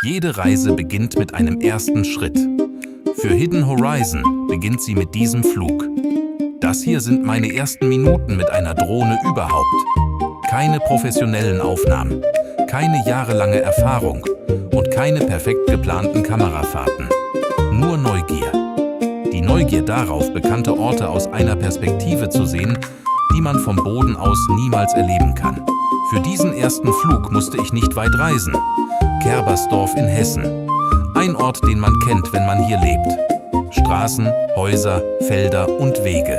Jede Reise beginnt mit einem ersten Schritt. Für Hidden Horizon beginnt sie mit diesem Flug. Das hier sind meine ersten Minuten mit einer Drohne überhaupt. Keine professionellen Aufnahmen, keine jahrelange Erfahrung und keine perfekt geplanten Kamerafahrten. Nur Neugier. Die Neugier darauf, bekannte Orte aus einer Perspektive zu sehen, die man vom Boden aus niemals erleben kann. Für diesen ersten Flug musste ich nicht weit reisen. Kerbersdorf in Hessen. Ein Ort, den man kennt, wenn man hier lebt. Straßen, Häuser, Felder und Wege.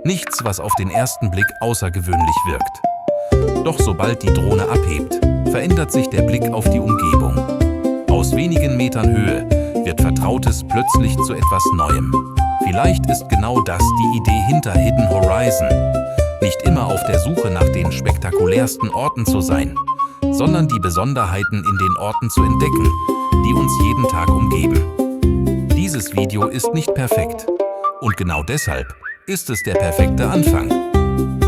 Nichts, was auf den ersten Blick außergewöhnlich wirkt. Doch sobald die Drohne abhebt, verändert sich der Blick auf die Umgebung. Aus wenigen Metern Höhe wird Vertrautes plötzlich zu etwas Neuem. Vielleicht ist genau das die Idee hinter Hidden Horizon. Nicht immer auf der Suche nach den spektakulärsten Orten zu sein, sondern die Besonderheiten in den Orten zu entdecken, die uns jeden Tag umgeben. Dieses Video ist nicht perfekt und genau deshalb ist es der perfekte Anfang.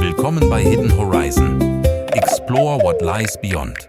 Willkommen bei Hidden Horizon. Explore what lies beyond.